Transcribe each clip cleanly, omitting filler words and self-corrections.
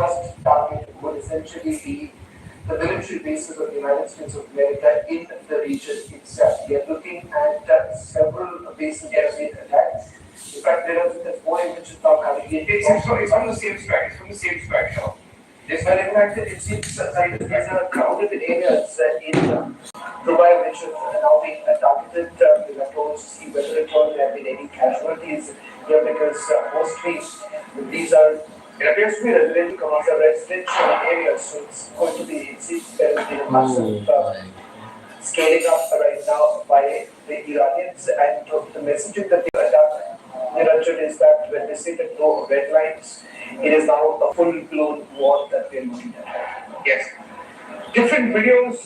first target would essentially be the military bases of the United States of America in the region itself. We are looking at several bases that have been attacked. In fact, there is more images now coming in. It's from the same strike. It's from the same strike, Shaw. Yes, but in fact, it seems like these are crowded areas in Dubai, which have now been targeted. We are told to see whether at all there have been any casualties here, because mostly these are. It appears to be residential areas, so it's going to be. It seems there has been a massive scaling up right now by the Iranians, and the messaging that they have done, Niranjan, is that when they say that no red lines, it is now a full-blown war that we are looking at. Yes. Different videos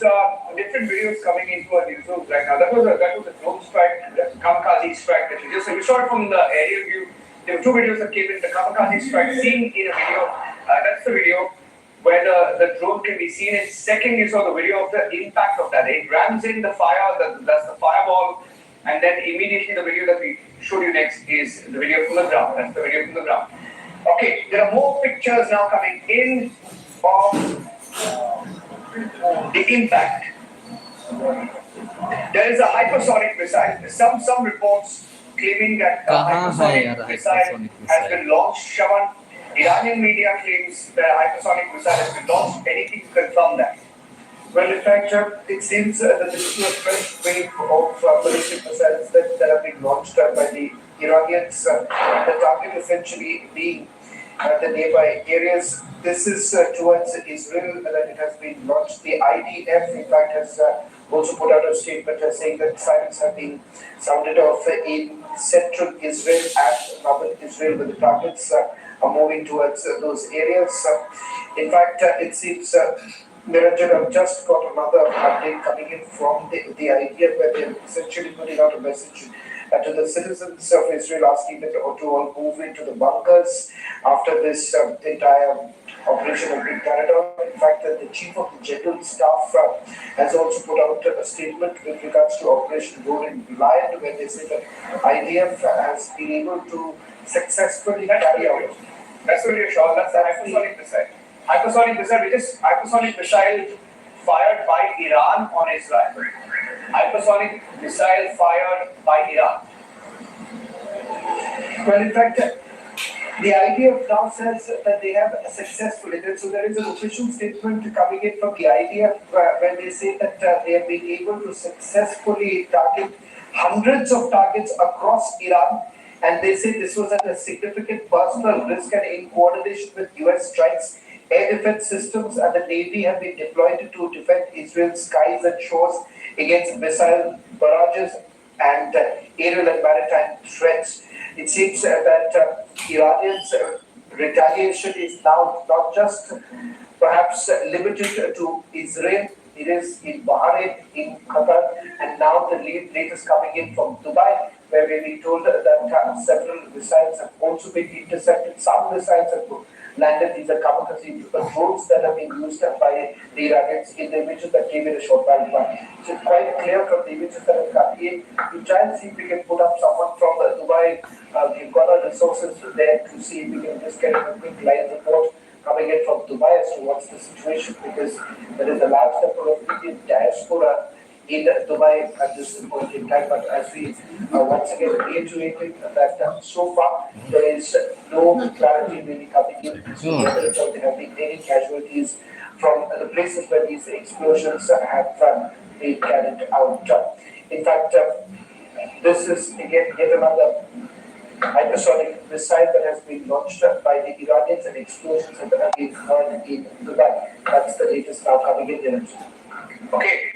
coming into our newsroom right now. That was a drone strike, the kamikaze strike that you saw it from the aerial view. There were two videos that came in. The kamikaze strike seen in a video. That's the video where the drone can be seen. And second, you saw the video of the impact of that. It rams in the fire. That's the fireball. And then immediately the video that we showed you next is the video from the ground. That's the video from the ground. Okay, there are more pictures now coming in of the impact. There is a hypersonic missile. Some reports claiming that a hypersonic missile has been launched. Shaman, Iranian media claims that a hypersonic missile has been launched. Anything to confirm that? Well, in fact, it seems that this is a fresh wave of ballistic missiles that have been launched by the Iranians. The target essentially being the nearby areas. This is towards Israel that it has been launched. The IDF, in fact, has also put out a statement saying that signals have been sounded off in central Israel and northern Israel, where the targets are moving towards those areas. In fact, it seems Niranjan, I've just got another update coming in from the IDF, where they're essentially putting out a message to the citizens of Israel, asking them to all move into the bunkers after this entire operation has been carried out. In fact, the chief of the general staff has also put out a statement with regards to Operation Golden Lion, where they say that IDF has been able to successfully carry out. That's what you're sure. That's the hypersonic missile. Hypersonic missile, which is hypersonic missile fired by Iran on Israel. Hypersonic missile fired by Iran. Well, in fact, the IDF now says that they have successfully. So there is an official statement coming in from the IDF where they say that they have been able to successfully target hundreds of targets across Iran. And they say this was at a significant personal risk, and in coordination with US strikes, air defense systems and the Navy have been deployed to defend Israel's skies and shores against missile barrages and aerial and maritime threats. It seems that Iranians' retaliation is now not just perhaps limited to Israel. It is in Bahrain, in Qatar, and now the latest coming in from Dubai, where we've been told that several missiles have also been intercepted. Some missiles have landed. These are kamikaze drones that have been used by the Iranians in the images that came in a short while back. So it's quite clear from the images that have come in. We try and see if we can put up someone from Dubai. We've got our resources there to see if we can just get a quick live report coming in from Dubai as to what's the situation, because there is a large number of Indian diaspora in Dubai at this point in time. But as we once again reiterated that so far there is no clarity really coming in whether there have been any casualties from the places where these explosions have been carried out. In fact, this is again yet another hypersonic missile that has been launched by the Iranians, and explosions that have been heard in Dubai. That's the latest now coming in. Okay.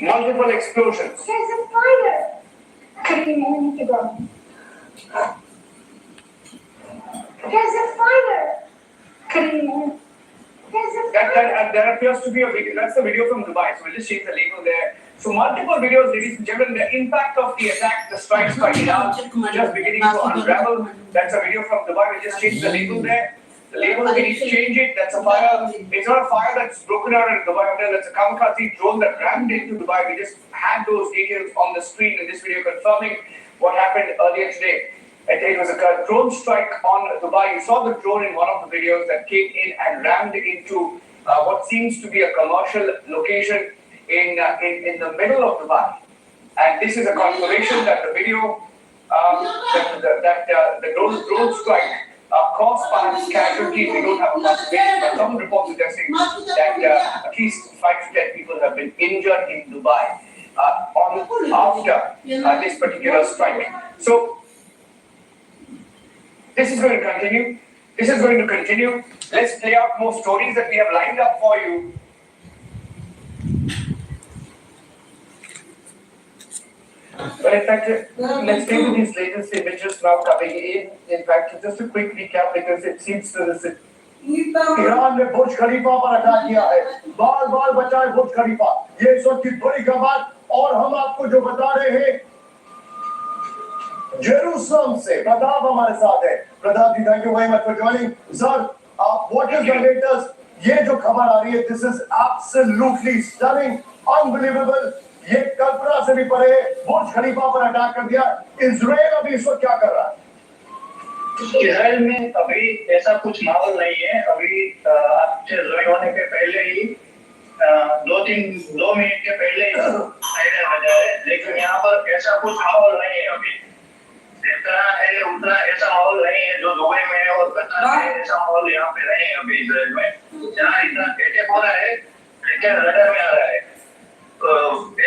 Multiple explosions. There's a fire. We need to go. There's a fire. There appears to be a video. That's the video from Dubai. So we'll just change the label there. So multiple videos, ladies and gentlemen. The impact of the attack, the strikes by Iran, just beginning to unravel. That's a video from Dubai. We'll just change the label there. The label, we need to change it. That's a fire. It's not a fire that's broken out in Dubai. That's a kamikaze drone that rammed into Dubai. We just had those details on the screen in this video confirming what happened earlier today. It was a drone strike on Dubai. You saw the drone in one of the videos that came in and rammed into what seems to be a commercial location in the middle of Dubai. And this is a confirmation that the video, the drone strike caused perhaps casualties. We don't have a confirmation, but some reports suggesting that at least 5 to 10 people have been injured in Dubai after this particular strike. So this is going to continue. This is going to continue. Let's play out more stories that we have lined up for you. But in fact, let's take these latest images now coming in. In fact, just a quick recap because it seems to this. Iran ने बुर्ज खलीफा पर attack किया है। बार बार बचाए बुर्ज खलीफा। ये इस वक्त की बड़ी खबर और हम आपको जो बता रहे हैं जेरूसलम से प्रताप हमारे साथ है। Pratap ji, thank you very much for joining. Sir, what is the latest? ये जो खबर आ रही है, this is absolutely stunning, unbelievable. ये कल्पना से भी परे बुर्ज खलीफा पर अटैक कर दिया। इजराइल अभी इस वक्त क्या कर रहा है? इजराइल में अभी ऐसा कुछ माहौल नहीं है। अभी आपसे ज्वाइन होने के पहले ही 2 मिनट के पहले ही साइरन बजा है, लेकिन यहाँ पर ऐसा कुछ माहौल नहीं है। अभी जितना है उतना ऐसा माहौल नहीं है जो दुबई में है और कतर में ऐसा माहौल यहाँ पे नहीं है। अभी इजराइल में जहाँ इतना अटैक हो रहा है लेकिन रडार में आ रहा है, तो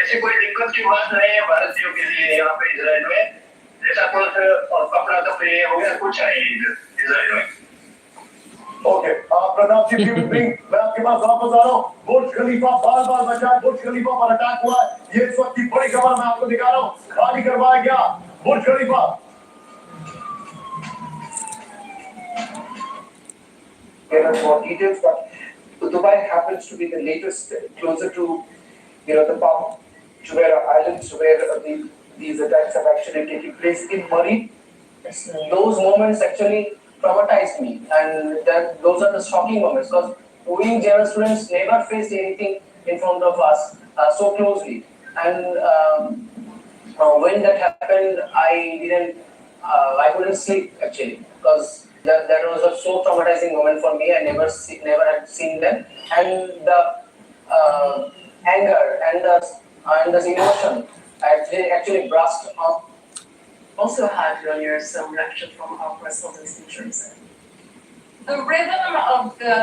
ऐसी कोई दिक्कत की बात नहीं है भारतीयों के लिए। यहाँ पे इजराइल में ऐसा कुछ कपड़ा कपड़े हो गया कुछ नहीं इजराइल में। ओके, प्रताप जी, मैं आपके पास वापस आ रहा हूँ। बुर्ज खलीफा बार बार बचा, बुर्ज खलीफा पर अटैक हुआ है। ये इस वक्त की बड़ी खबर मैं आपको दिखा रहा हूँ। खाली करवाया गया बुर्ज खलीफा। More details, but Dubai happens to be the latest, closer to the Palm Jumeirah Islands, where these attacks have actually taken place in Marine. Those moments actually traumatized me, and those are the shocking moments because we general students never faced anything in front of us so closely. And when that happened, I couldn't sleep actually because that was a so traumatizing moment for me. I never had seen them, and the anger and the emotion actually burst up. Also had earlier some reaction from our correspondents in Jerusalem. The rhythm of the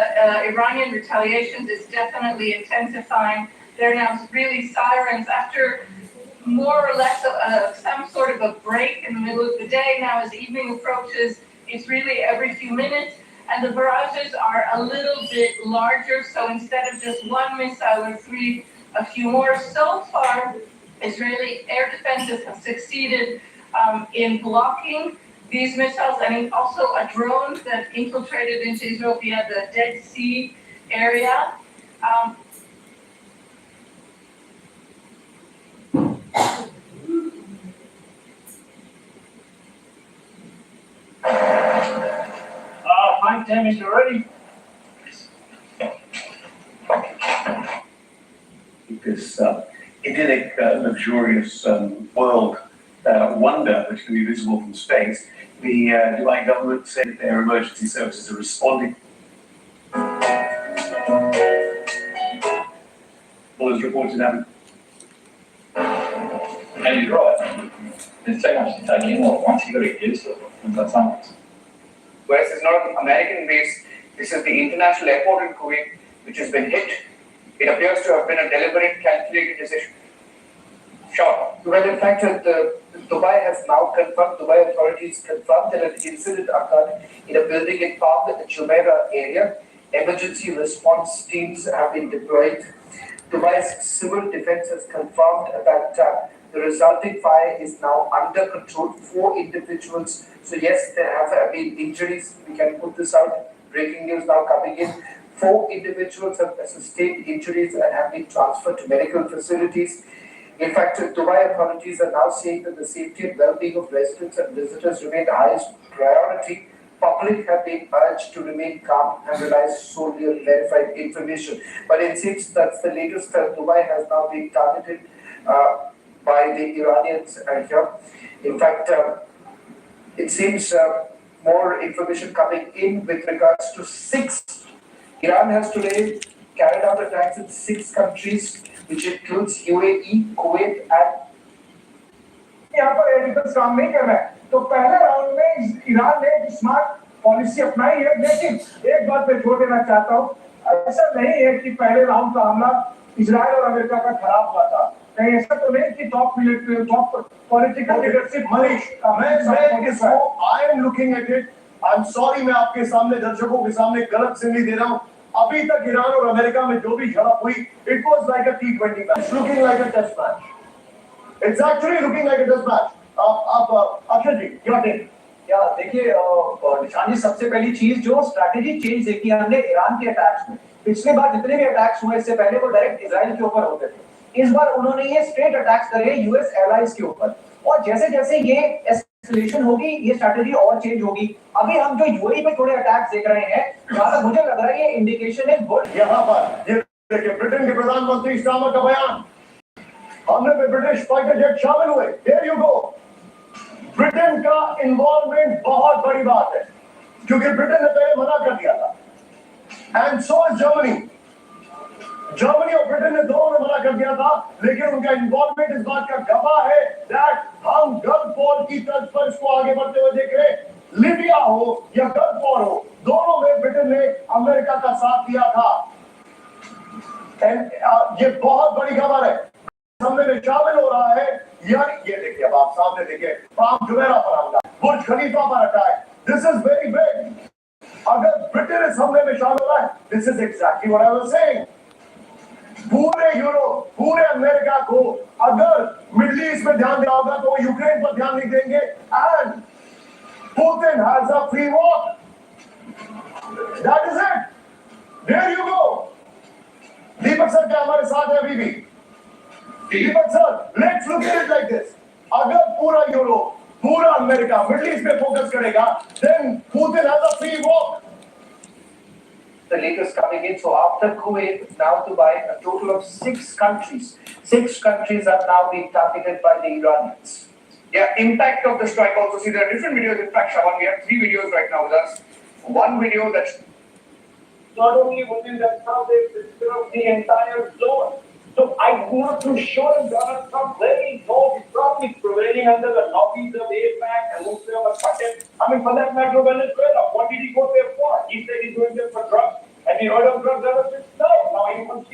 Iranian retaliations is definitely intensifying. There are now really sirens after more or less some sort of a break in the middle of the day. Now as evening approaches, it's really every few minutes, and the barrages are a little bit larger, so instead of just one missile or three, a few more. So far, Israeli air defenses have succeeded in blocking these missiles, and also a drone that infiltrated into Israel via the Dead Sea area. Flight damage already. This idyllic, luxurious world wonder which can be visible from space. The Dubai government said that their emergency services are responding. All is reported happened. And you're right. It's actually taking once you got to get used to it. That's something. Whereas it's not an American base, this is the international airport in Kuwait, which has been hit. It appears to have been a deliberate, calculated decision. Sure. Well, in fact, Dubai has now confirmed, Dubai authorities confirmed that an incident occurred in a building in Palm Jumeirah area. Emergency response teams have been deployed. Dubai's civil defense has confirmed that the resulting fire is now under control. 4 individuals. So yes, there have been injuries. We can put this out. Breaking news now coming in. 4 individuals have sustained injuries and have been transferred to medical facilities. In fact, Dubai authorities are now saying that the safety and well-being of residents and visitors remain the highest priority. Public have been urged to remain calm and rely solely on verified information. But it seems that's the latest. Dubai has now been targeted by the Iranians here. In fact, it seems more information coming in with regards to six. Iran has today carried out attacks in six countries, which includes UAE, Kuwait, and यहाँ पर editors काम नहीं कर रहे हैं तो पहले round में ईरान ने एक स्मार्ट पॉलिसी अपनाई है लेकिन एक बात पे जोर देना चाहता हूँ ऐसा नहीं है कि पहले राउंड का हमला इजराइल और अमेरिका का खराब हुआ था कहीं ऐसा तो नहीं कि टॉप पॉलिटिकल लीडरशिप मनीष मैं इसको I am looking at it I am sorry मैं आपके सामने दर्शकों के सामने गलत सिग्नल दे रहा हूँ अभी तक ईरान और अमेरिका में जो भी झड़प हुई it was like a T20 match looking like a test match It's actually looking like a test match. Akshay ji, क्या टेक? या देखिए निशान जी सबसे पहली चीज जो स्ट्रैटेजी चेंज देखी है हमने ईरान के अटैक्स में पिछली बार जितने भी अटैक्स हुए इससे पहले वो डायरेक्ट इजराइल के ऊपर होते थे इस बार उन्होंने ये स्ट्रेट अटैक्स करे यूएस एलाइज के ऊपर और जैसे जैसे ये एस्केलेशन होगी ये स्ट्रैटेजी और चेंज होगी अभी हम जो यूएई पे थोड़े अटैक्स देख रहे हैं जहां तक मुझे लग रहा है ये इंडिकेशन है गुड यहाँ पर ये देखिए ब्रिटेन के प्रधानमंत्री स्टामर का बयान हमले में ब्रिटिश फाइटर जेट शामिल हुए Here you go. ब्रिटेन का इन्वॉल्वमेंट बहुत बड़ी बात है क्योंकि ब्रिटेन ने पहले मना कर दिया था एंड सो इज जर्मनी और ब्रिटेन ने दोनों ने मना कर दिया था लेकिन उनका इन्वॉल्वमेंट इस बात का गवाह है दैट हम गल्फ वॉर की तर्ज पर इसको आगे बढ़ते हुए देख रहे हैं लीबिया हो या गल्फ वॉर हो दोनों में ब्रिटेन ने अमेरिका का साथ दिया था ये बहुत बड़ी खबर है हमले में शामिल हो रहा है यानी ये देखिए अब आप सामने देखिए पाम जुमेरा पर हमला बुर्ज खलीफा पर attack this is very big अगर ब्रिटेन इस हमले में शामिल हो रहा है this is exactly what I was saying पूरे यूरोप पूरे अमेरिका को अगर मिडिल ईस्ट में ध्यान दिया होगा तो यूक्रेन पर ध्यान नहीं देंगे and Putin has a free walk that is it there you go Deepak sir क्या हमारे साथ है अभी भी Deepak sir let's look at it like this अगर पूरा यूरोप पूरा अमेरिका मिडिल ईस्ट पे फोकस करेगा then Putin has a free walk the latest coming in. So after Kuwait, now Dubai, a total of 6 countries. 6 countries are now being targeted by the Iranians. Yeah, impact of the strike also. See, there are different videos. In fact, Shaban, we have 3 videos right now with us. One video that's not only within the south, it's the entire zone. So I'm not too sure if Donald Trump really knows he's probably prevailing under the lobbies of AIPAC and Muslim or Qatar. I mean, for that matter, Venezuela, what did he go there for? He said he's going there for drugs. Have you heard of drugs ever since? No. Now he wants